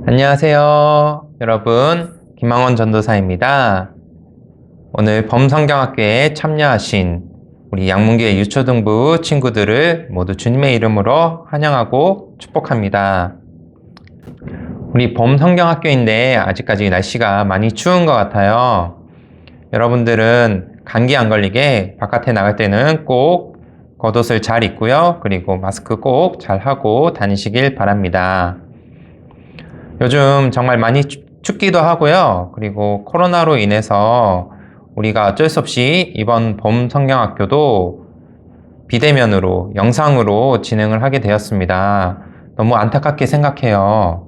안녕하세요. 여러분, 김항원 전도사입니다. 오늘 범성경학교에 참여하신 우리 양문교회 유초등부 친구들을 모두 주님의 이름으로 환영하고 축복합니다. 우리 범성경학교인데 아직까지 날씨가 많이 추운 것 같아요. 여러분들은 감기 안 걸리게 바깥에 나갈 때는 꼭 겉옷을 잘 입고요. 그리고 마스크 꼭 잘 하고 다니시길 바랍니다. 요즘 정말 많이 춥기도 하고요. 그리고 코로나로 인해서 우리가 어쩔 수 없이 이번 봄성경학교도 비대면으로 영상으로 진행을 하게 되었습니다. 너무 안타깝게 생각해요.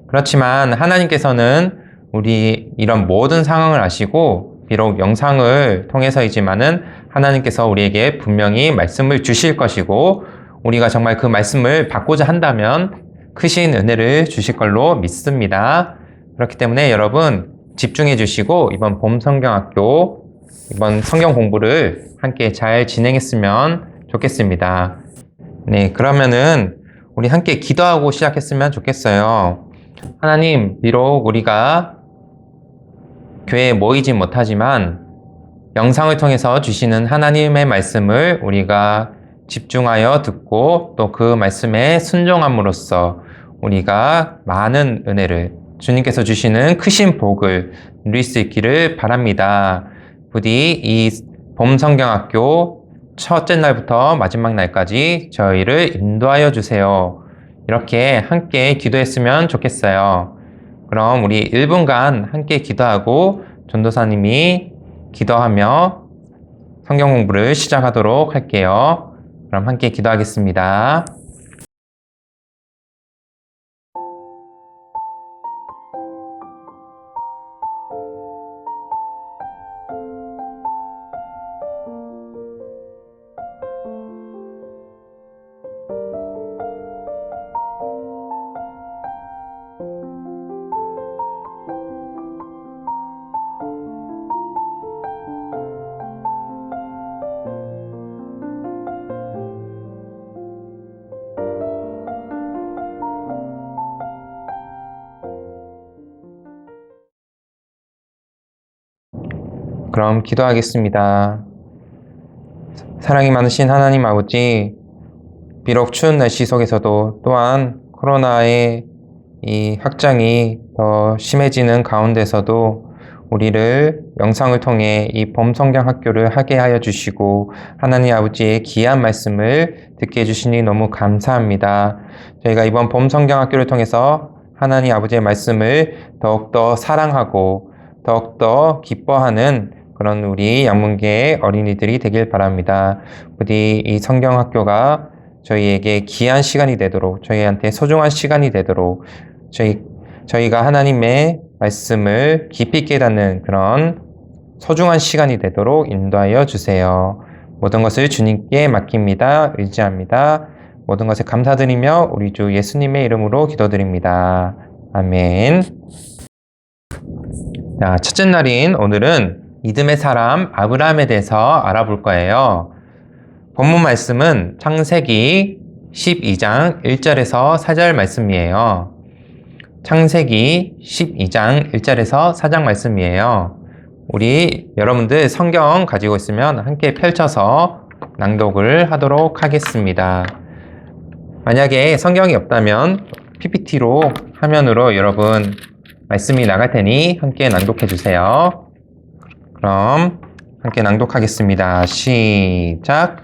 그렇지만 하나님께서는 우리 이런 모든 상황을 아시고 비록 영상을 통해서이지만은 하나님께서 우리에게 분명히 말씀을 주실 것이고 우리가 정말 그 말씀을 받고자 한다면 크신 은혜를 주실 걸로 믿습니다. 그렇기 때문에 여러분 집중해 주시고 이번 봄성경학교 이번 성경 공부를 함께 잘 진행했으면 좋겠습니다. 네, 그러면은 우리 함께 기도하고 시작했으면 좋겠어요. 하나님, 비록 우리가 교회에 모이지 못하지만 영상을 통해서 주시는 하나님의 말씀을 우리가 집중하여 듣고 또 그 말씀에 순종함으로써 우리가 많은 은혜를 주님께서 주시는 크신 복을 누릴 수 있기를 바랍니다. 부디 이 봄성경학교 첫째 날부터 마지막 날까지 저희를 인도하여 주세요. 이렇게 함께 기도했으면 좋겠어요. 그럼 우리 1분간 함께 기도하고 전도사님이 기도하며 성경 공부를 시작하도록 할게요. 그럼 함께 기도하겠습니다. 그럼 기도하겠습니다. 사랑이 많으신 하나님 아버지, 비록 추운 날씨 속에서도 또한 코로나의 이 확장이 더 심해지는 가운데서도 우리를 영상을 통해 이 봄성경 학교를 하게 하여 주시고 하나님 아버지의 귀한 말씀을 듣게 해주시니 너무 감사합니다. 저희가 이번 봄성경 학교를 통해서 하나님 아버지의 말씀을 더욱더 사랑하고 더욱더 기뻐하는 그런 우리 양문계의 어린이들이 되길 바랍니다. 부디 이 성경학교가 저희에게 귀한 시간이 되도록 저희한테 소중한 시간이 되도록 저희가 하나님의 말씀을 깊이 깨닫는 그런 소중한 시간이 되도록 인도하여 주세요. 모든 것을 주님께 맡깁니다. 의지합니다. 모든 것에 감사드리며 우리 주 예수님의 이름으로 기도드립니다. 아멘. 자, 첫째 날인 오늘은 믿음의 사람 아브라함에 대해서 알아볼 거예요. 본문 말씀은 창세기 12장 1절에서 4절 말씀이에요. 창세기 12장 1절에서 4장 말씀이에요. 우리 여러분들 성경 가지고 있으면 함께 펼쳐서 낭독을 하도록 하겠습니다. 만약에 성경이 없다면 PPT로 화면으로 여러분 말씀이 나갈 테니 함께 낭독해 주세요. 그럼 함께 낭독하겠습니다. 시작.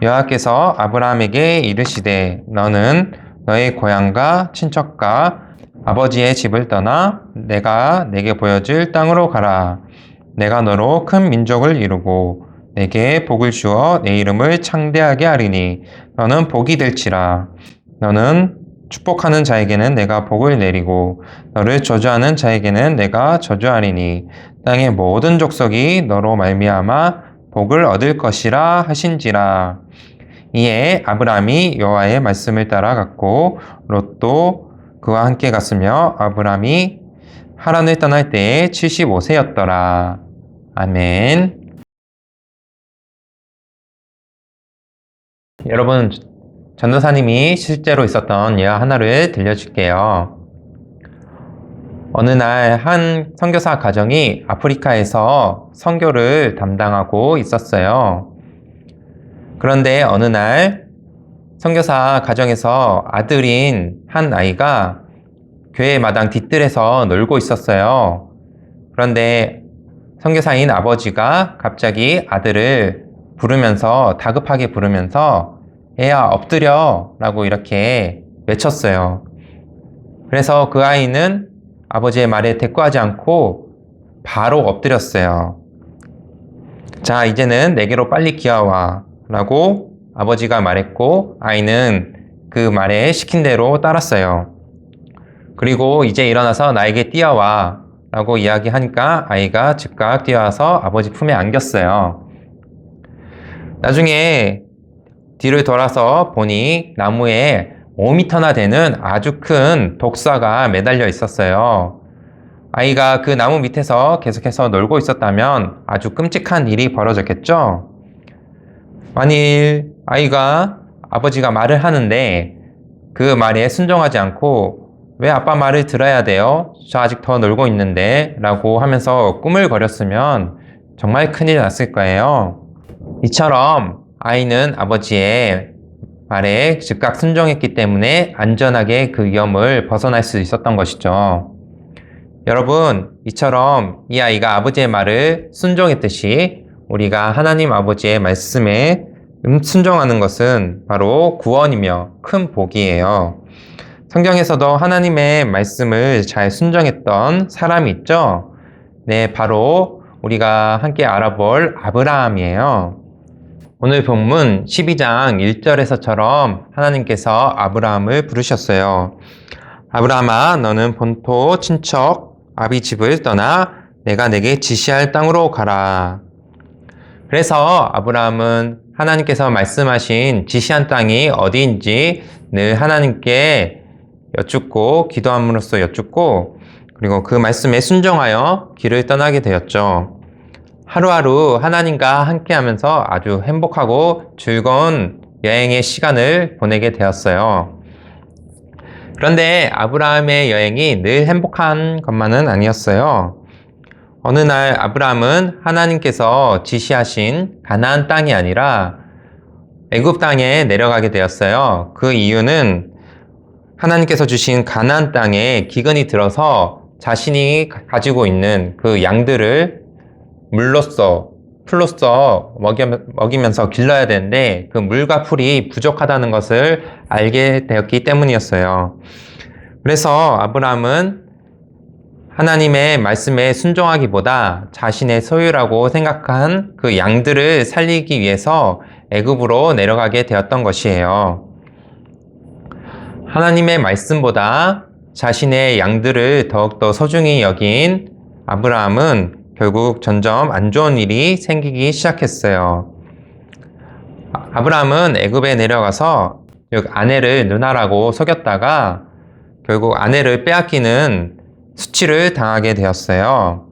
여호와께서 아브라함에게 이르시되 너는 너의 고향과 친척과 아버지의 집을 떠나 내가 내게 보여줄 땅으로 가라. 내가 너로 큰 민족을 이루고 내게 복을 주어 내 이름을 창대하게 하리니 너는 복이 될지라. 너는 축복하는 자에게는 내가 복을 내리고 너를 저주하는 자에게는 내가 저주하리니 땅의 모든 족속이 너로 말미암아 복을 얻을 것이라 하신지라. 이에 아브라함이 여호와의 말씀을 따라갔고 롯도 그와 함께 갔으며 아브라함이 하란을 떠날 때에 75세였더라. 아멘. 여러분, 전도사님이 실제로 있었던 예화 하나를 들려줄게요. 어느 날 한 선교사 가정이 아프리카에서 선교를 담당하고 있었어요. 그런데 어느 날 선교사 가정에서 아들인 한 아이가 교회 마당 뒤뜰에서 놀고 있었어요. 그런데 선교사인 아버지가 갑자기 아들을 부르면서 다급하게 부르면서 애야 엎드려 라고 이렇게 외쳤어요. 그래서 그 아이는 아버지의 말에 대꾸하지 않고 바로 엎드렸어요. 자, 이제는 내게로 빨리 기어와 라고 아버지가 말했고 아이는 그 말에 시킨 대로 따랐어요. 그리고 이제 일어나서 나에게 뛰어와 라고 이야기하니까 아이가 즉각 뛰어와서 아버지 품에 안겼어요. 나중에 뒤를 돌아서 보니 나무에 5m나 되는 아주 큰 독사가 매달려 있었어요. 아이가 그 나무 밑에서 계속해서 놀고 있었다면 아주 끔찍한 일이 벌어졌겠죠? 만일 아이가 아버지가 말을 하는데 그 말에 순종하지 않고 왜 아빠 말을 들어야 돼요? 저 아직 더 놀고 있는데 라고 하면서 꾸물거렸으면 정말 큰일 났을 거예요. 이처럼 아이는 아버지의 말에 즉각 순종했기 때문에 안전하게 그 위험을 벗어날 수 있었던 것이죠. 여러분, 이처럼 이 아이가 아버지의 말을 순종했듯이 우리가 하나님 아버지의 말씀에 순종하는 것은 바로 구원이며 큰 복이에요. 성경에서도 하나님의 말씀을 잘 순종했던 사람이 있죠? 네, 바로 우리가 함께 알아볼 아브라함이에요. 오늘 본문 12장 1절에서처럼 하나님께서 아브라함을 부르셨어요. 아브라함아, 너는 본토 친척 아비 집을 떠나 내가 내게 지시할 땅으로 가라. 그래서 아브라함은 하나님께서 말씀하신 지시한 땅이 어디인지 늘 하나님께 여쭙고 기도함으로써 여쭙고 그리고 그 말씀에 순종하여 길을 떠나게 되었죠. 하루하루 하나님과 함께하면서 아주 행복하고 즐거운 여행의 시간을 보내게 되었어요. 그런데 아브라함의 여행이 늘 행복한 것만은 아니었어요. 어느 날 아브라함은 하나님께서 지시하신 가나안 땅이 아니라 애굽 땅에 내려가게 되었어요. 그 이유는 하나님께서 주신 가나안 땅에 기근이 들어서 자신이 가지고 있는 그 양들을 물로써 풀로써 먹이면서 길러야 되는데 그 물과 풀이 부족하다는 것을 알게 되었기 때문이었어요. 그래서 아브라함은 하나님의 말씀에 순종하기보다 자신의 소유라고 생각한 그 양들을 살리기 위해서 애굽으로 내려가게 되었던 것이에요. 하나님의 말씀보다 자신의 양들을 더욱더 소중히 여긴 아브라함은 결국 점점 안 좋은 일이 생기기 시작했어요. 아브라함은 애굽에 내려가서 아내를 누나라고 속였다가 결국 아내를 빼앗기는 수치를 당하게 되었어요.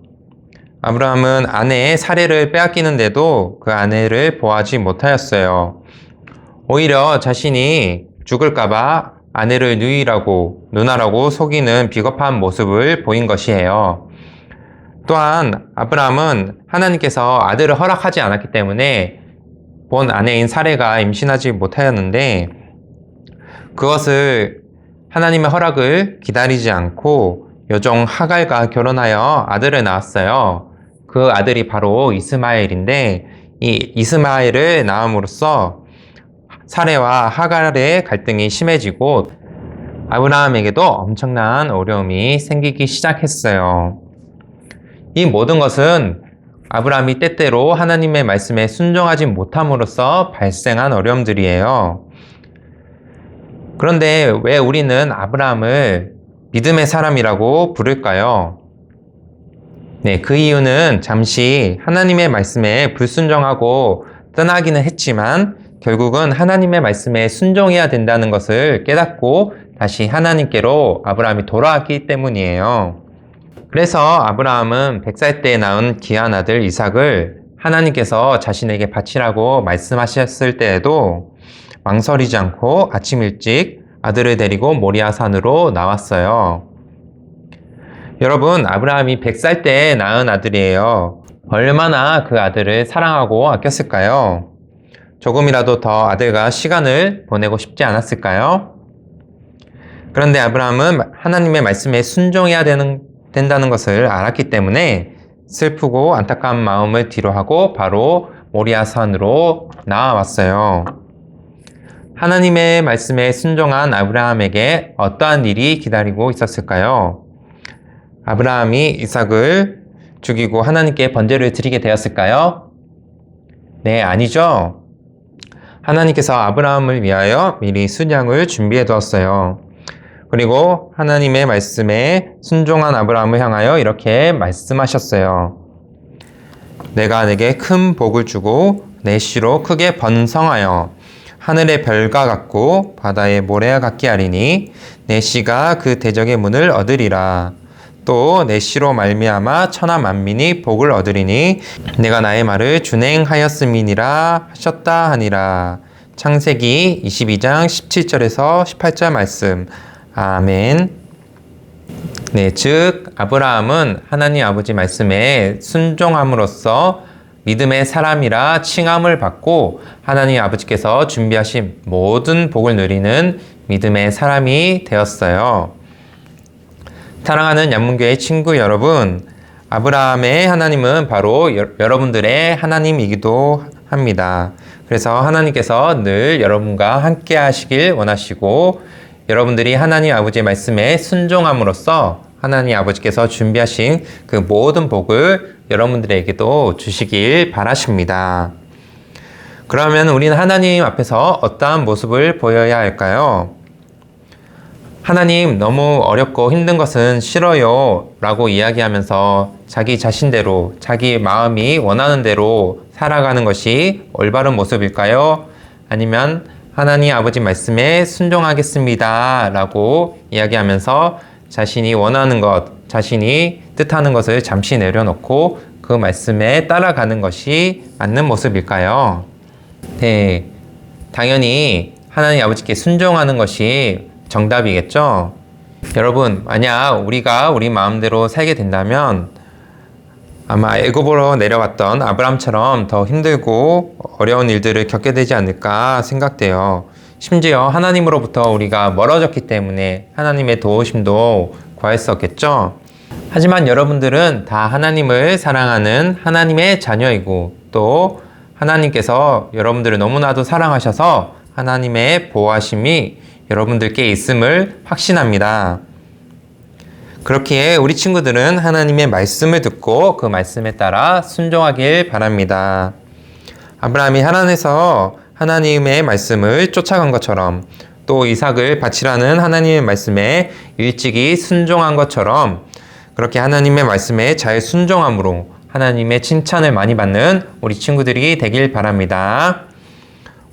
아브라함은 아내의 사례를 빼앗기는데도 그 아내를 보호하지 못하였어요. 오히려 자신이 죽을까봐 아내를 누나라고 속이는 비겁한 모습을 보인 것이에요. 또한 아브라함은 하나님께서 아들을 허락하지 않았기 때문에 본 아내인 사레가 임신하지 못하였는데 그것을 하나님의 허락을 기다리지 않고 여종 하갈과 결혼하여 아들을 낳았어요. 그 아들이 바로 이스마엘인데 이 이스마엘을 낳음으로써 사레와 하갈의 갈등이 심해지고 아브라함에게도 엄청난 어려움이 생기기 시작했어요. 이 모든 것은 아브라함이 때때로 하나님의 말씀에 순종하지 못함으로써 발생한 어려움들이에요. 그런데 왜 우리는 아브라함을 믿음의 사람이라고 부를까요? 네, 그 이유는 잠시 하나님의 말씀에 불순종하고 떠나기는 했지만 결국은 하나님의 말씀에 순종해야 된다는 것을 깨닫고 다시 하나님께로 아브라함이 돌아왔기 때문이에요. 그래서 아브라함은 100살 때 낳은 귀한 아들 이삭을 하나님께서 자신에게 바치라고 말씀하셨을 때에도 망설이지 않고 아침 일찍 아들을 데리고 모리아 산으로 나왔어요. 여러분, 아브라함이 100살 때 낳은 아들이에요. 얼마나 그 아들을 사랑하고 아꼈을까요? 조금이라도 더 아들과 시간을 보내고 싶지 않았을까요? 그런데 아브라함은 하나님의 말씀에 순종해야 된다는 것을 알았기 때문에 슬프고 안타까운 마음을 뒤로하고 바로 모리아산으로 나아왔어요. 하나님의 말씀에 순종한 아브라함에게 어떠한 일이 기다리고 있었을까요? 아브라함이 이삭을 죽이고 하나님께 번제를 드리게 되었을까요? 네, 아니죠. 하나님께서 아브라함을 위하여 미리 순양을 준비해 두었어요. 그리고 하나님의 말씀에 순종한 아브라함을 향하여 이렇게 말씀하셨어요. 내가 내게 큰 복을 주고 내 씨로 크게 번성하여 하늘의 별과 같고 바다의 모래와 같게 하리니 내 씨가 그 대적의 문을 얻으리라. 또 내 씨로 말미암아 천하 만민이 복을 얻으리니 내가 나의 말을 준행하였음이니라 하셨다 하니라. 창세기 22장 17절에서 18절 말씀. 아멘. 네, 즉 아브라함은 하나님 아버지 말씀에 순종함으로써 믿음의 사람이라 칭함을 받고 하나님 아버지께서 준비하신 모든 복을 누리는 믿음의 사람이 되었어요. 사랑하는 양문교회 친구 여러분, 아브라함의 하나님은 바로 여러분들의 하나님이기도 합니다. 그래서 하나님께서 늘 여러분과 함께 하시길 원하시고 여러분들이 하나님 아버지의 말씀에 순종함으로써 하나님 아버지께서 준비하신 그 모든 복을 여러분들에게도 주시길 바라십니다. 그러면 우리는 하나님 앞에서 어떠한 모습을 보여야 할까요? 하나님, 너무 어렵고 힘든 것은 싫어요 라고 이야기하면서 자기 자신대로 자기 마음이 원하는 대로 살아가는 것이 올바른 모습일까요? 아니면 하나님 아버지 말씀에 순종하겠습니다 라고 이야기하면서 자신이 원하는 것, 자신이 뜻하는 것을 잠시 내려놓고 그 말씀에 따라가는 것이 맞는 모습일까요? 네, 당연히 하나님 아버지께 순종하는 것이 정답이겠죠? 여러분, 만약 우리가 우리 마음대로 살게 된다면 아마 애굽으로 내려왔던 아브람처럼 더 힘들고 어려운 일들을 겪게 되지 않을까 생각돼요. 심지어 하나님으로부터 우리가 멀어졌기 때문에 하나님의 도우심도 구했었겠죠? 하지만 여러분들은 다 하나님을 사랑하는 하나님의 자녀이고 또 하나님께서 여러분들을 너무나도 사랑하셔서 하나님의 보호하심이 여러분들께 있음을 확신합니다. 그렇기에 우리 친구들은 하나님의 말씀을 듣고 그 말씀에 따라 순종하길 바랍니다. 아브라함이 하나님에서 하나님의 말씀을 쫓아간 것처럼 또 이삭을 바치라는 하나님의 말씀에 일찍이 순종한 것처럼 그렇게 하나님의 말씀에 잘 순종함으로 하나님의 칭찬을 많이 받는 우리 친구들이 되길 바랍니다.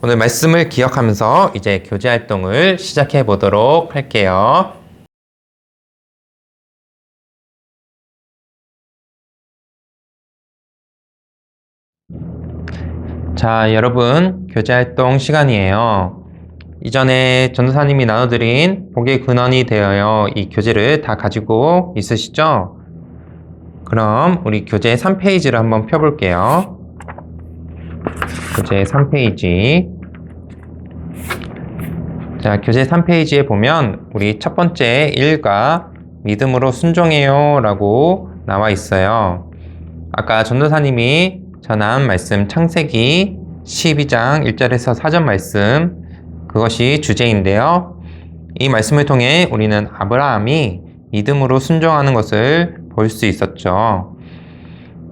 오늘 말씀을 기억하면서 이제 교제 활동을 시작해 보도록 할게요. 자, 여러분, 교제 활동 시간이에요. 이전에 전도사님이 나눠드린 복의 근원이 되어요. 이 교재를 다 가지고 있으시죠? 그럼 우리 교재 3페이지를 한번 펴볼게요. 교재 3페이지. 자, 교재 3페이지에 보면 우리 첫 번째 1과 믿음으로 순종해요 라고 나와 있어요. 아까 전도사님이 전한 말씀 창세기 12장 1절에서 4절 말씀 그것이 주제인데요. 이 말씀을 통해 우리는 아브라함이 믿음으로 순종하는 것을 볼 수 있었죠.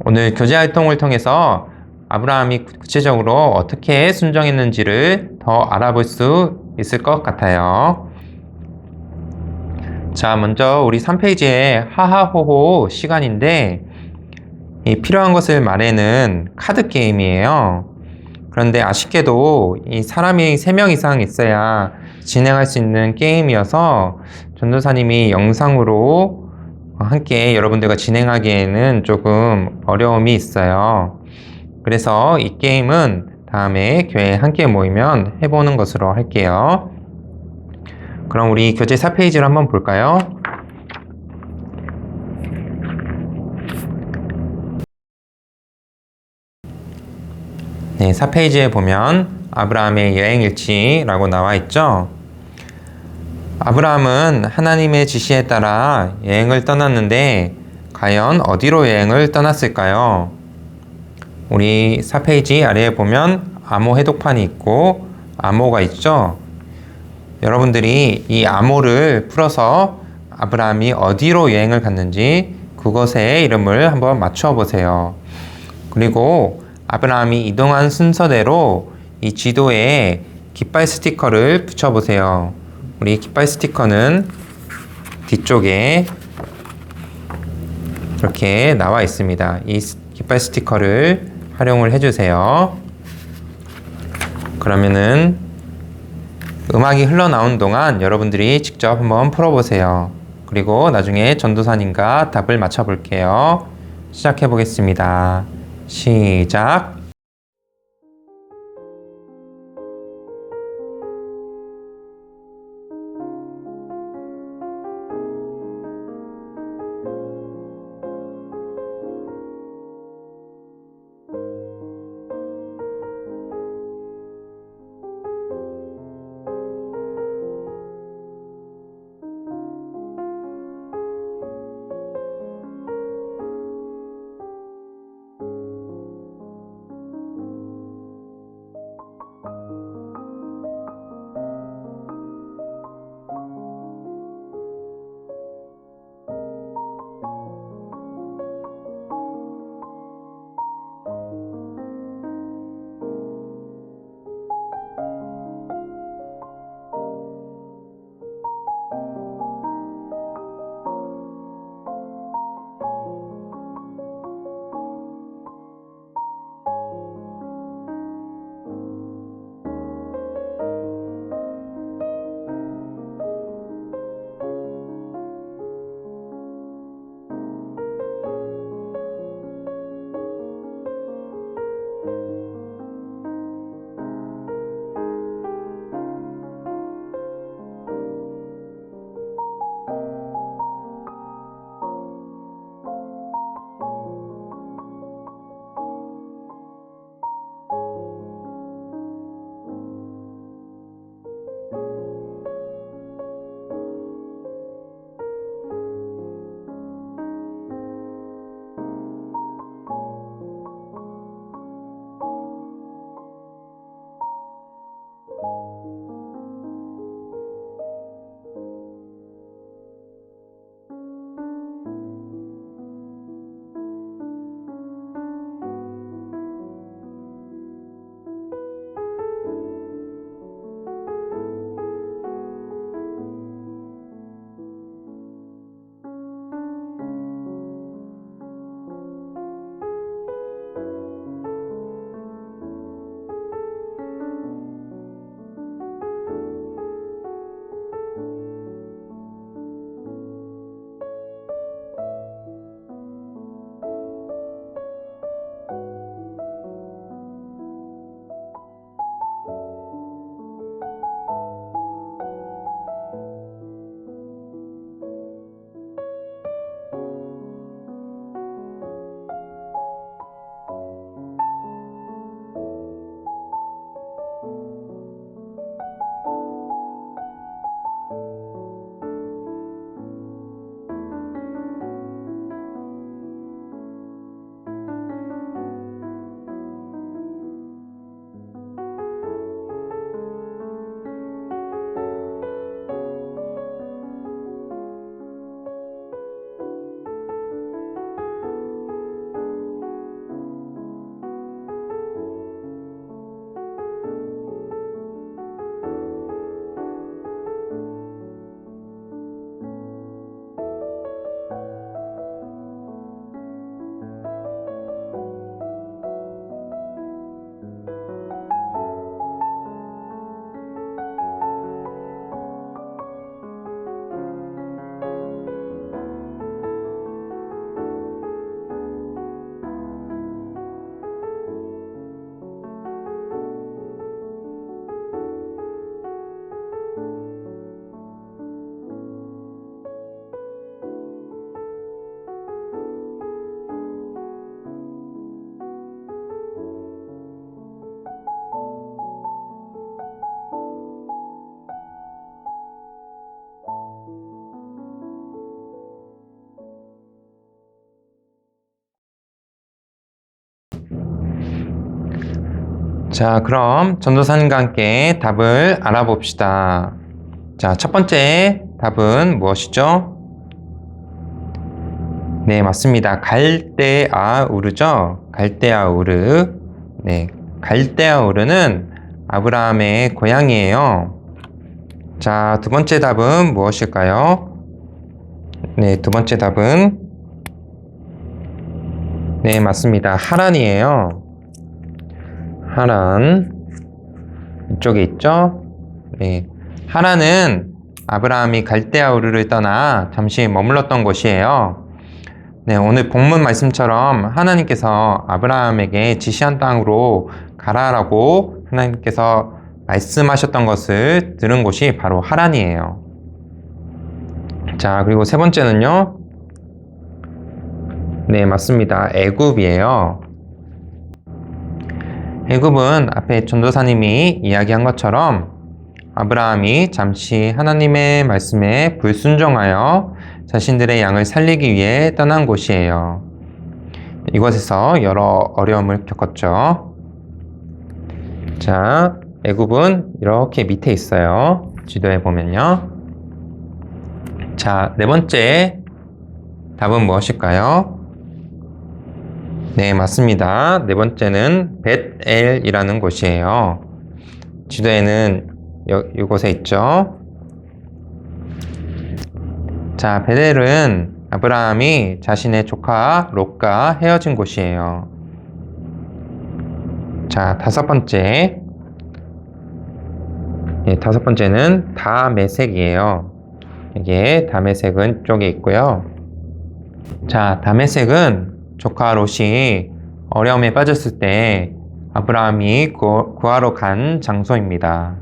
오늘 교제 활동을 통해서 아브라함이 구체적으로 어떻게 순종했는지를 더 알아볼 수 있을 것 같아요. 자, 먼저 우리 3페이지에 하하호호 시간인데 이 필요한 것을 말하는 카드 게임이에요. 그런데 아쉽게도 이 사람이 3명 이상 있어야 진행할 수 있는 게임이어서 전도사님이 영상으로 함께 여러분들과 진행하기에는 조금 어려움이 있어요. 그래서 이 게임은 다음에 교회에 함께 모이면 해보는 것으로 할게요. 그럼 우리 교재 4페이지를 한번 볼까요? 네, 4페이지에 보면 아브라함의 여행일지라고 나와 있죠. 아브라함은 하나님의 지시에 따라 여행을 떠났는데 과연 어디로 여행을 떠났을까요? 우리 4페이지 아래에 보면 암호 해독판이 있고 암호가 있죠. 여러분들이 이 암호를 풀어서 아브라함이 어디로 여행을 갔는지 그것의 이름을 한번 맞춰 보세요. 그리고 아브라함이 이동한 순서대로 이 지도에 깃발 스티커를 붙여 보세요. 우리 깃발 스티커는 뒤쪽에 이렇게 나와 있습니다. 이 깃발 스티커를 활용을 해주세요. 그러면은 음악이 흘러나온 동안 여러분들이 직접 한번 풀어보세요. 그리고 나중에 전도사님과 답을 맞춰볼게요. 시작해 보겠습니다. 시작. 자, 그럼 전도사님과 함께 답을 알아봅시다. 자, 첫 번째 답은 무엇이죠? 네, 맞습니다. 갈대아우르죠? 갈대아우르. 네, 갈대아우르는 아브라함의 고향이에요. 자, 두 번째 답은 무엇일까요? 네, 두 번째 답은 네, 맞습니다. 하란이에요. 하란. 이쪽에 있죠? 네. 하란은 아브라함이 갈대아우르를 떠나 잠시 머물렀던 곳이에요. 네, 오늘 본문 말씀처럼 하나님께서 아브라함에게 지시한 땅으로 가라라고 하나님께서 말씀하셨던 것을 들은 곳이 바로 하란이에요. 자, 그리고 세 번째는요. 네, 맞습니다. 애굽이에요. 애굽은 앞에 전도사님이 이야기한 것처럼 아브라함이 잠시 하나님의 말씀에 불순종하여 자신들의 양을 살리기 위해 떠난 곳이에요. 이곳에서 여러 어려움을 겪었죠. 자, 애굽은 이렇게 밑에 있어요. 지도에 보면요. 자, 네 번째 답은 무엇일까요? 네, 맞습니다. 네 번째는 벳엘이라는 곳이에요. 지도에는 이곳에 있죠. 자, 벳엘은 아브라함이 자신의 조카 롯과 헤어진 곳이에요. 자, 다섯 번째. 예, 다섯 번째는 다메섹이에요. 이게 다메섹은 이쪽에 있고요. 자, 다메섹은 조카 롯이 어려움에 빠졌을 때 아브라함이 구하러 간 장소입니다.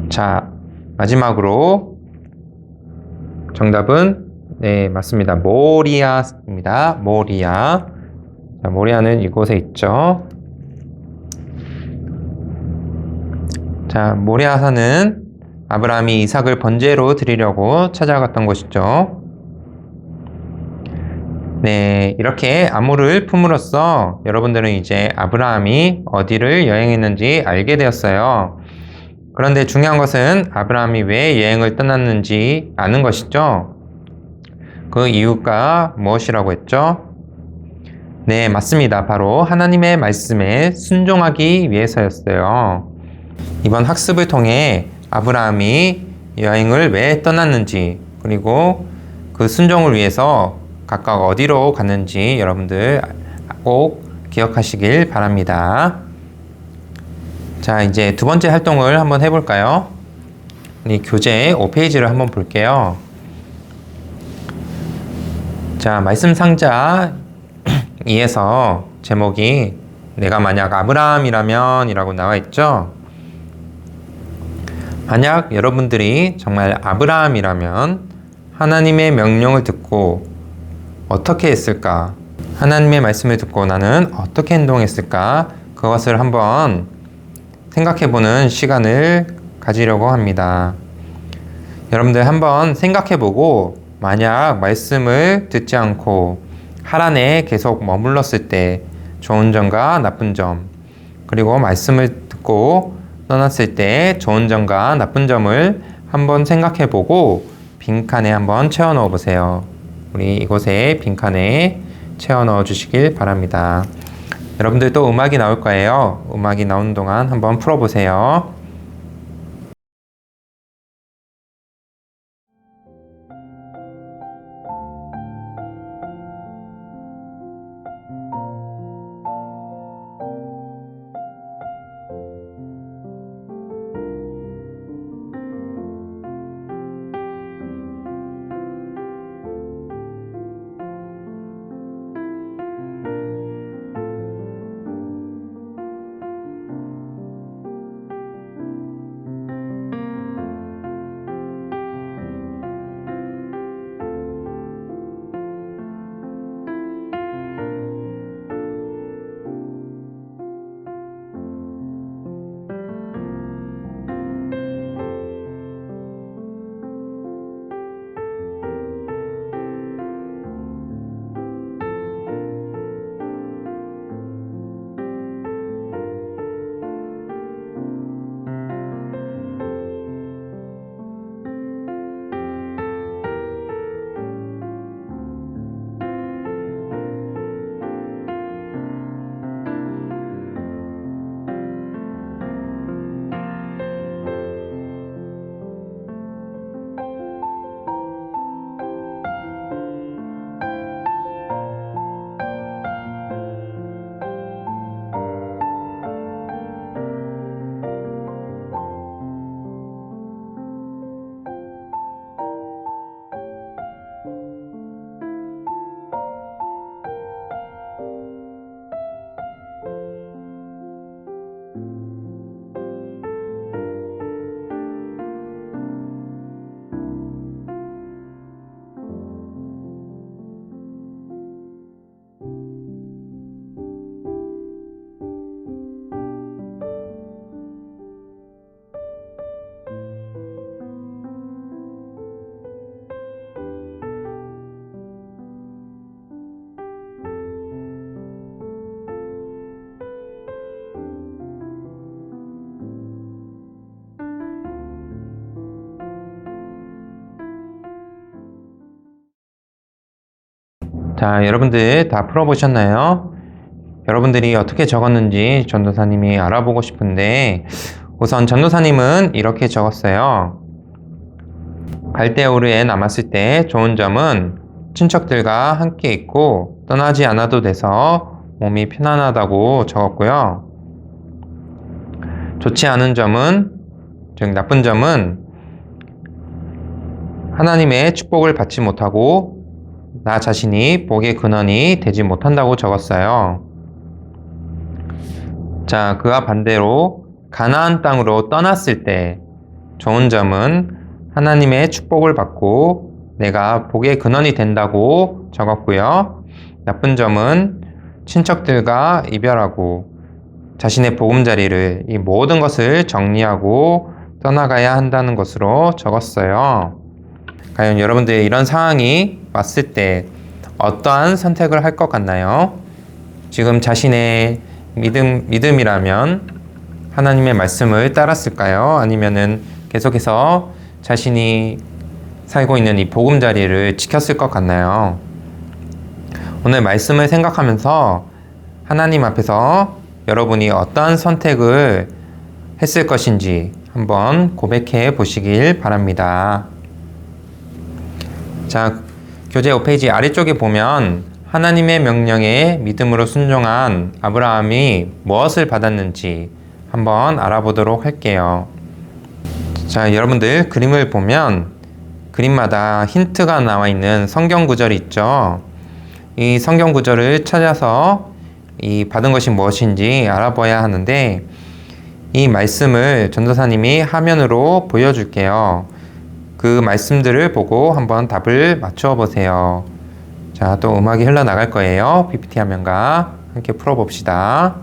자, 마지막으로 정답은 네, 맞습니다. 모리아입니다. 모리아. 자, 모리아는 이곳에 있죠. 자, 모리아산은 아브라함이 이삭을 번제로 드리려고 찾아갔던 곳이죠. 네, 이렇게 안무를 품으로써 여러분들은 이제 아브라함이 어디를 여행했는지 알게 되었어요. 그런데 중요한 것은 아브라함이 왜 여행을 떠났는지 아는 것이죠. 그 이유가 무엇이라고 했죠? 네, 맞습니다. 바로 하나님의 말씀에 순종하기 위해서였어요. 이번 학습을 통해 아브라함이 여행을 왜 떠났는지, 그리고 그 순종을 위해서 각각 어디로 갔는지 여러분들 꼭 기억하시길 바랍니다. 자, 이제 두 번째 활동을 한번 해볼까요? 이 교재 5페이지를 한번 볼게요. 자, 말씀 상자 2에서 제목이 내가 만약 아브라함이라면 이라고 나와 있죠? 만약 여러분들이 정말 아브라함이라면 하나님의 명령을 듣고 어떻게 했을까? 하나님의 말씀을 듣고 나는 어떻게 행동했을까? 그것을 한번 생각해보는 시간을 가지려고 합니다. 여러분들 한번 생각해보고 만약 말씀을 듣지 않고 하란에 계속 머물렀을 때 좋은 점과 나쁜 점, 그리고 말씀을 듣고 떠났을 때 좋은 점과 나쁜 점을 한번 생각해보고 빈칸에 한번 채워 넣어 보세요. 우리 이곳에 빈칸에 채워 넣어 주시길 바랍니다. 여러분들 또 음악이 나올 거예요. 음악이 나오는 동안 한번 풀어보세요. 자, 여러분들 다 풀어보셨나요? 여러분들이 어떻게 적었는지 전도사님이 알아보고 싶은데, 우선 전도사님은 이렇게 적었어요. 갈대오르에 남았을 때 좋은 점은 친척들과 함께 있고 떠나지 않아도 돼서 몸이 편안하다고 적었고요. 좋지 않은 점은, 즉 나쁜 점은 하나님의 축복을 받지 못하고 나 자신이 복의 근원이 되지 못한다고 적었어요. 자, 그와 반대로 가나안 땅으로 떠났을 때 좋은 점은 하나님의 축복을 받고 내가 복의 근원이 된다고 적었고요. 나쁜 점은 친척들과 이별하고 자신의 보금자리를, 이 모든 것을 정리하고 떠나가야 한다는 것으로 적었어요. 과연 여러분들 이런 상황이 왔을 때 어떠한 선택을 할 것 같나요? 지금 자신의 믿음이라면 하나님의 말씀을 따랐을까요? 아니면은 계속해서 자신이 살고 있는 이 보금자리를 지켰을 것 같나요? 오늘 말씀을 생각하면서 하나님 앞에서 여러분이 어떠한 선택을 했을 것인지 한번 고백해 보시길 바랍니다. 자, 교재 5페이지 아래쪽에 보면 하나님의 명령에 믿음으로 순종한 아브라함이 무엇을 받았는지 한번 알아보도록 할게요. 자, 여러분들 그림을 보면 그림마다 힌트가 나와 있는 성경 구절이 있죠. 이 성경 구절을 찾아서 이 받은 것이 무엇인지 알아봐야 하는데, 이 말씀을 전도사님이 화면으로 보여줄게요. 그 말씀들을 보고 한번 답을 맞춰 보세요. 자, 또 음악이 흘러나갈 거예요. PPT 화면과 함께 풀어봅시다.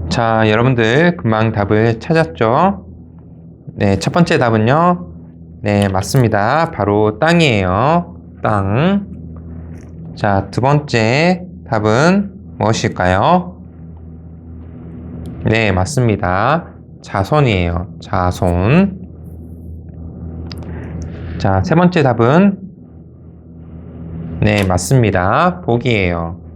자, 여러분들 금방 답을 찾았죠? 네, 첫 번째 답은요. 네, 맞습니다. 바로 땅이에요. 땅. 자, 두 번째 답은 무엇일까요? 네, 맞습니다. 자손이에요. 자손. 자, 세 번째 답은 네, 맞습니다. 복이에요.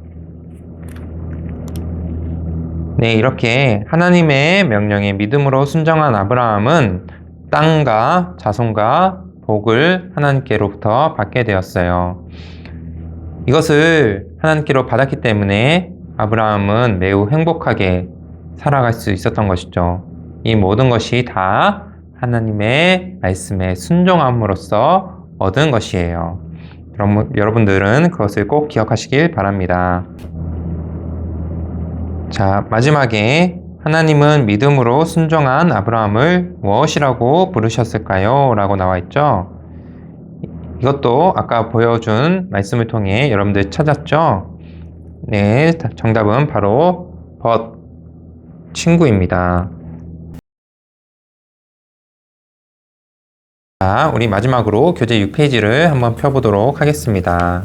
네, 이렇게 하나님의 명령에 믿음으로 순종한 아브라함은 땅과 자손과 복을 하나님께로부터 받게 되었어요. 이것을 하나님께로 받았기 때문에 아브라함은 매우 행복하게 살아갈 수 있었던 것이죠. 이 모든 것이 다 하나님의 말씀에 순종함으로써 얻은 것이에요. 여러분들은 그것을 꼭 기억하시길 바랍니다. 자, 마지막에 하나님은 믿음으로 순종한 아브라함을 무엇이라고 부르셨을까요? 라고 나와 있죠. 이것도 아까 보여준 말씀을 통해 여러분들 찾았죠? 네, 정답은 바로 친구입니다. 자, 우리 마지막으로 교재 6페이지를 한번 펴보도록 하겠습니다.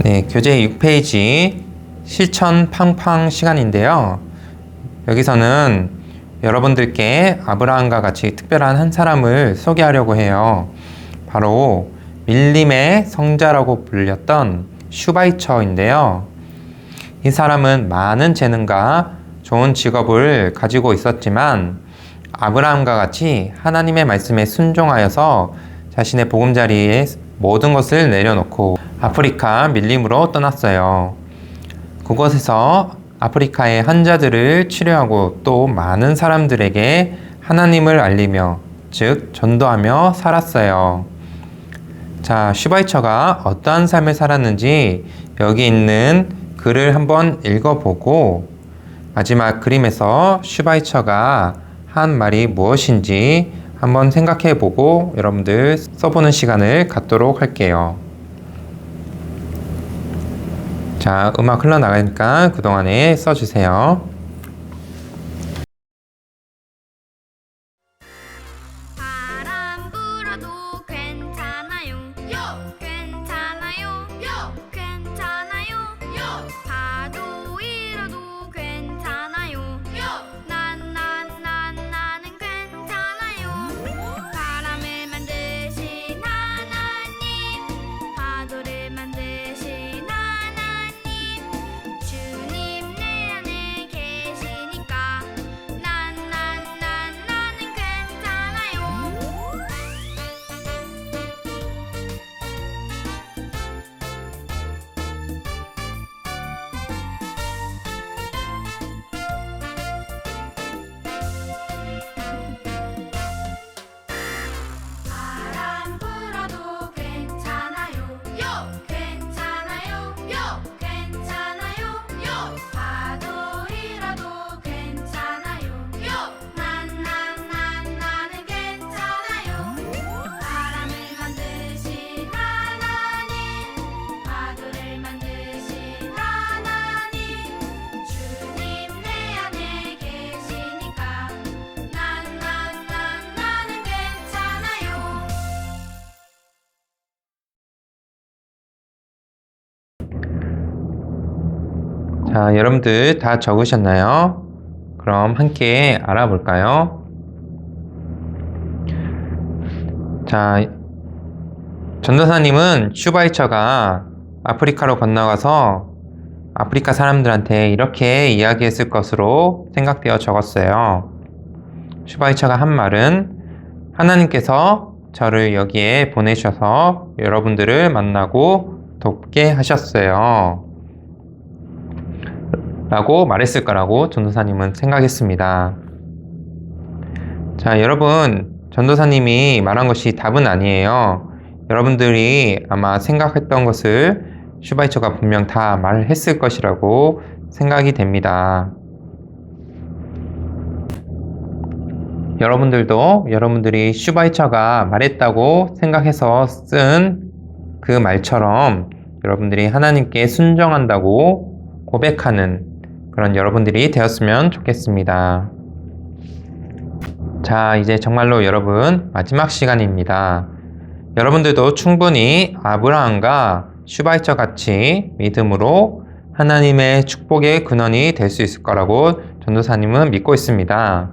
네, 교재 6페이지 실천 팡팡 시간인데요. 여기서는 여러분들께 아브라함과 같이 특별한 한 사람을 소개하려고 해요. 바로 밀림의 성자라고 불렸던 슈바이처인데요. 이 사람은 많은 재능과 좋은 직업을 가지고 있었지만 아브라함과 같이 하나님의 말씀에 순종하여서 자신의 보금자리에 모든 것을 내려놓고 아프리카 밀림으로 떠났어요. 그곳에서 아프리카의 환자들을 치료하고 또 많은 사람들에게 하나님을 알리며 즉 전도하며 살았어요. 자, 슈바이처가 어떠한 삶을 살았는지 여기 있는 글을 한번 읽어보고 마지막 그림에서 슈바이처가 한 말이 무엇인지 한번 생각해보고 여러분들 써보는 시간을 갖도록 할게요. 자, 음악 흘러나가니까 그동안에 써주세요. 바람 불어도 괜찮아요. 괜찮아요. 괜찮아요. 파도 일어도 괜찮아요. 나는 괜찮아요. 바람을 만드신 하나님, 파도를 만드신 하나님, 주님 내 안에 계시니까 나는 괜찮아요. 바람 불어도 괜찮아요. 괜찮아요. 괜찮아요. 파도 일어도 괜찮아요. 나는 괜찮아요. 바람을 만드신 하나님, 파도를 만드신 하나님, 주님 내 안에 계시니까 나는 괜찮아요. 자, 여러분들 다 적으셨나요? 그럼 함께 알아볼까요? 자, 전도사님은 슈바이처가 아프리카로 건너가서 아프리카 사람들한테 이렇게 이야기했을 것으로 생각되어 적었어요. 슈바이처가 한 말은 하나님께서 저를 여기에 보내셔서 여러분들을 만나고 돕게 하셨어요. 라고 말했을 거라고 전도사님은 생각했습니다. 자, 여러분, 전도사님이 말한 것이 답은 아니에요. 여러분들이 아마 생각했던 것을 슈바이처가 분명 다 말했을 것이라고 생각이 됩니다. 여러분들도 여러분들이 슈바이처가 말했다고 생각해서 쓴 그 말처럼 여러분들이 하나님께 순종한다고 고백하는 그런 여러분들이 되었으면 좋겠습니다. 자, 이제 정말로 여러분 마지막 시간입니다. 여러분들도 충분히 아브라함과 슈바이처 같이 믿음으로 하나님의 축복의 근원이 될 수 있을 거라고 전도사님은 믿고 있습니다.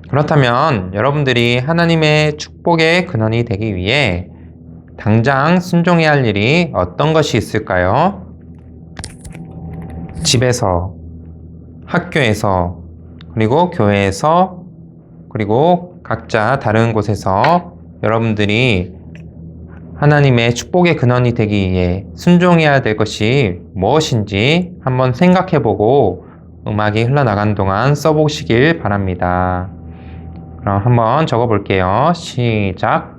그렇다면 여러분들이 하나님의 축복의 근원이 되기 위해 당장 순종해야 할 일이 어떤 것이 있을까요? 집에서, 학교에서, 그리고 교회에서, 그리고 각자 다른 곳에서 여러분들이 하나님의 축복의 근원이 되기 위해 순종해야 될 것이 무엇인지 한번 생각해보고 음악이 흘러나가는 동안 써보시길 바랍니다. 그럼 한번 적어볼게요. 시작!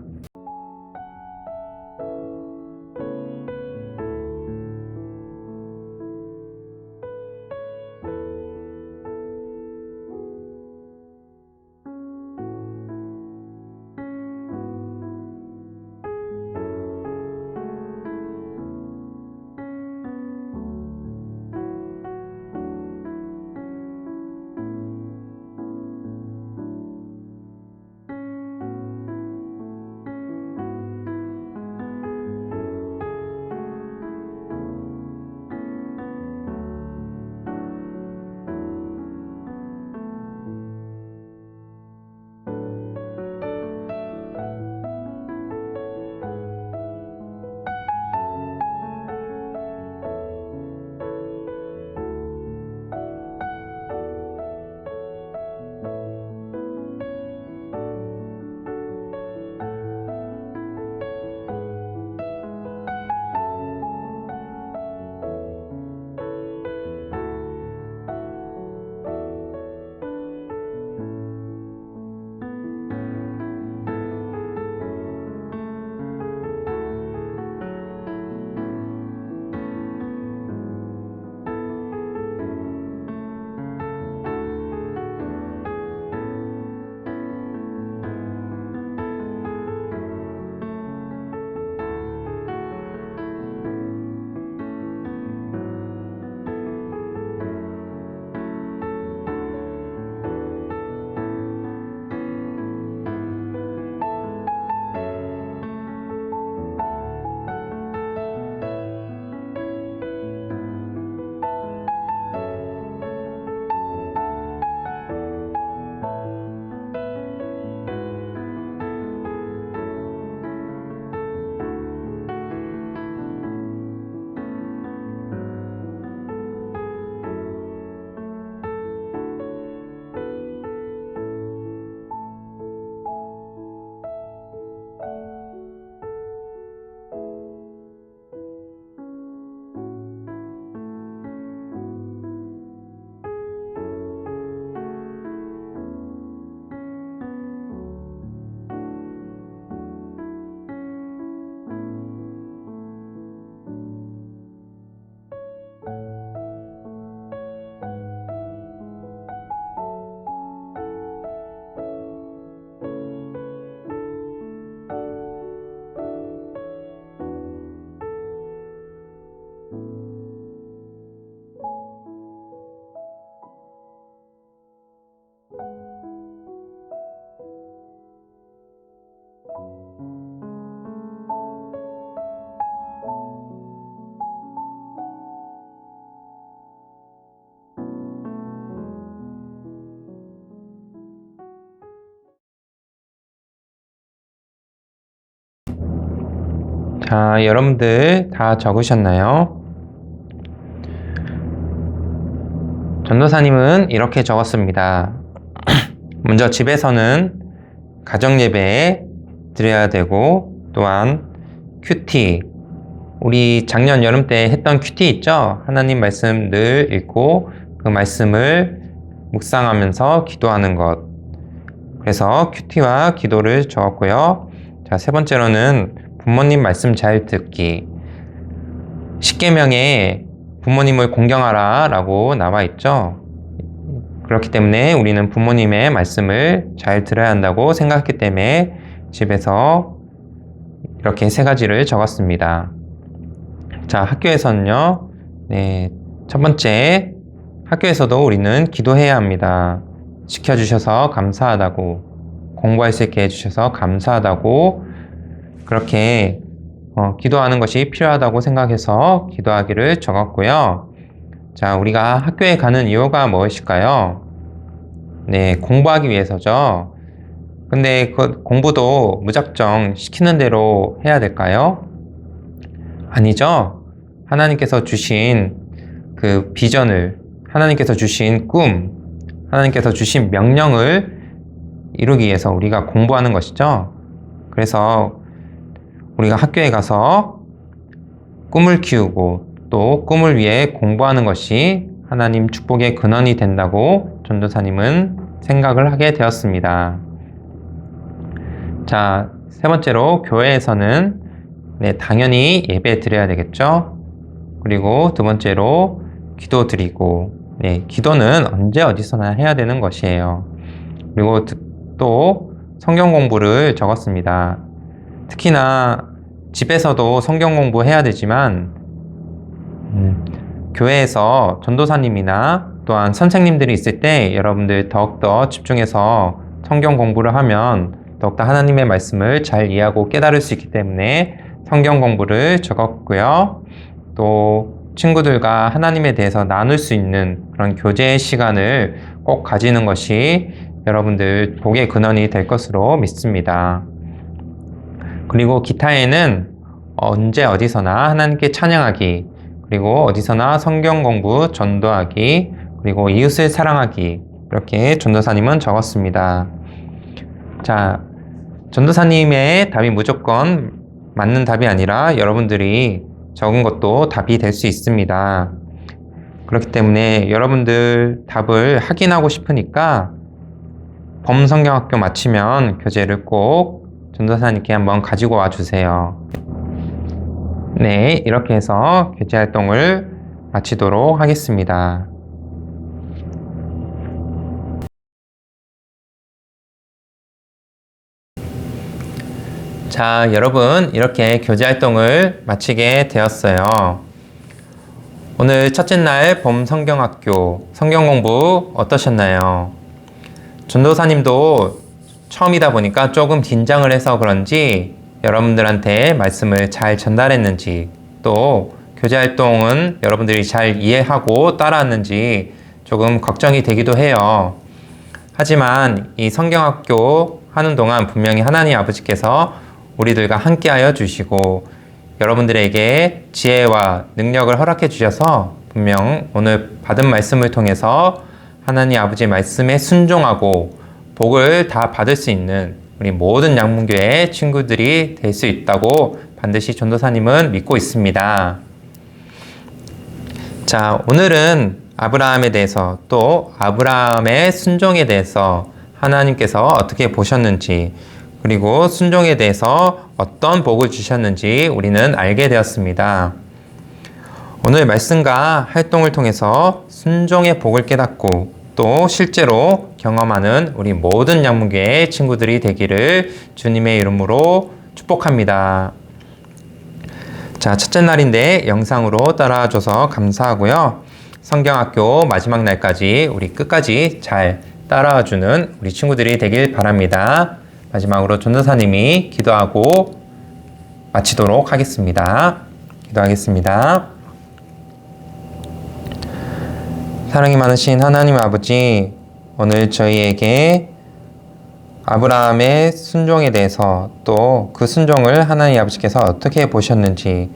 자, 여러분들 다 적으셨나요? 전도사님은 이렇게 적었습니다. 먼저 집에서는 가정예배 드려야 되고, 또한 큐티, 우리 작년 여름 때 했던 큐티 있죠? 하나님 말씀 늘 읽고 그 말씀을 묵상하면서 기도하는 것. 그래서 큐티와 기도를 적었고요. 자, 세 번째로는 부모님 말씀 잘 듣기. 십계명에 부모님을 공경하라 라고 나와 있죠. 그렇기 때문에 우리는 부모님의 말씀을 잘 들어야 한다고 생각했기 때문에 집에서 이렇게 세 가지를 적었습니다. 자, 학교에서는요. 네, 첫 번째, 학교에서도 우리는 기도해야 합니다. 지켜주셔서 감사하다고, 공부할 수 있게 해주셔서 감사하다고, 그렇게 기도하는 것이 필요하다고 생각해서 기도하기를 적었고요. 자, 우리가 학교에 가는 이유가 무엇일까요? 네, 공부하기 위해서죠. 근데 그 공부도 무작정 시키는 대로 해야 될까요? 아니죠. 하나님께서 주신 그 비전을, 하나님께서 주신 꿈, 하나님께서 주신 명령을 이루기 위해서 우리가 공부하는 것이죠. 그래서 우리가 학교에 가서 꿈을 키우고 또 꿈을 위해 공부하는 것이 하나님 축복의 근원이 된다고 전도사님은 생각을 하게 되었습니다. 자, 세 번째로 교회에서는 네, 당연히 예배 드려야 되겠죠. 그리고 두 번째로 기도 드리고, 네, 기도는 언제 어디서나 해야 되는 것이에요. 그리고 또 성경 공부를 적었습니다. 특히나 집에서도 성경 공부해야 되지만 교회에서 전도사님이나 또한 선생님들이 있을 때 여러분들 더욱더 집중해서 성경 공부를 하면 더욱더 하나님의 말씀을 잘 이해하고 깨달을 수 있기 때문에 성경 공부를 적었고요. 또 친구들과 하나님에 대해서 나눌 수 있는 그런 교제의 시간을 꼭 가지는 것이 여러분들 복의 근원이 될 것으로 믿습니다. 그리고 기타에는 언제 어디서나 하나님께 찬양하기, 그리고 어디서나 성경 공부, 전도하기, 그리고 이웃을 사랑하기, 이렇게 전도사님은 적었습니다. 자, 전도사님의 답이 무조건 맞는 답이 아니라 여러분들이 적은 것도 답이 될 수 있습니다. 그렇기 때문에 여러분들 답을 확인하고 싶으니까 범성경학교 마치면 교재를 꼭 전도사님께 한번 가지고 와 주세요. 네, 이렇게 해서 교재 활동을 마치도록 하겠습니다. 자, 여러분, 이렇게 교재 활동을 마치게 되었어요. 오늘 첫째 날 범성경학교 성경 공부 어떠셨나요? 전도사님도 처음이다 보니까 조금 긴장을 해서 그런지 여러분들한테 말씀을 잘 전달했는지, 또 교재 활동은 여러분들이 잘 이해하고 따라왔는지 조금 걱정이 되기도 해요. 하지만 이 성경학교 하는 동안 분명히 하나님 아버지께서 우리들과 함께하여 주시고 여러분들에게 지혜와 능력을 허락해 주셔서 분명 오늘 받은 말씀을 통해서 하나님 아버지의 말씀에 순종하고 복을 다 받을 수 있는 우리 모든 양문교회 친구들이 될 수 있다고 반드시 전도사님은 믿고 있습니다. 자, 오늘은 아브라함에 대해서 또 아브라함의 순종에 대해서 하나님께서 어떻게 보셨는지, 그리고 순종에 대해서 어떤 복을 주셨는지 우리는 알게 되었습니다. 오늘 말씀과 활동을 통해서 순종의 복을 깨닫고 또 실제로 경험하는 우리 모든 양문교회 친구들이 되기를 주님의 이름으로 축복합니다. 자, 첫째 날인데 영상으로 따라와줘서 감사하고요. 성경학교 마지막 날까지 우리 끝까지 잘 따라와주는 우리 친구들이 되길 바랍니다. 마지막으로 전도사님이 기도하고 마치도록 하겠습니다. 기도하겠습니다. 사랑이 많으신 하나님 아버지, 오늘 저희에게 아브라함의 순종에 대해서 또 그 순종을 하나님 아버지께서 어떻게 보셨는지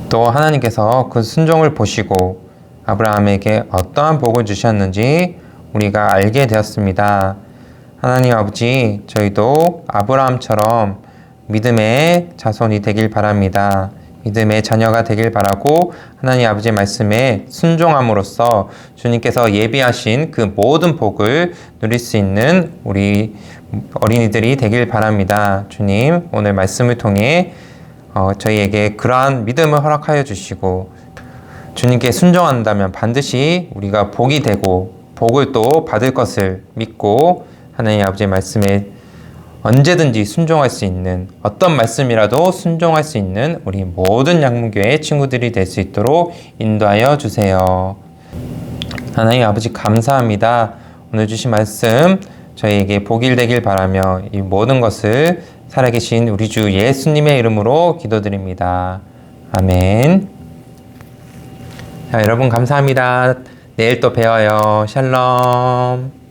또 하나님께서 그 순종을 보시고 아브라함에게 어떠한 복을 주셨는지 우리가 알게 되었습니다. 하나님 아버지, 저희도 아브라함처럼 믿음의 자손이 되길 바랍니다. 믿음의 자녀가 되길 바라고 하나님 아버지의 말씀에 순종함으로써 주님께서 예비하신 그 모든 복을 누릴 수 있는 우리 어린이들이 되길 바랍니다. 주님, 오늘 말씀을 통해 저희에게 그러한 믿음을 허락하여 주시고 주님께 순종한다면 반드시 우리가 복이 되고 복을 또 받을 것을 믿고 하나님 아버지의 말씀에 언제든지 순종할 수 있는 어떤 말씀이라도 순종할 수 있는 우리 모든 양문교회 친구들이 될 수 있도록 인도하여 주세요. 하나님 아버지 감사합니다. 오늘 주신 말씀 저희에게 복이 되길 바라며 이 모든 것을 살아계신 우리 주 예수님의 이름으로 기도드립니다. 아멘. 자, 여러분 감사합니다. 내일 또 뵈어요. 샬롬.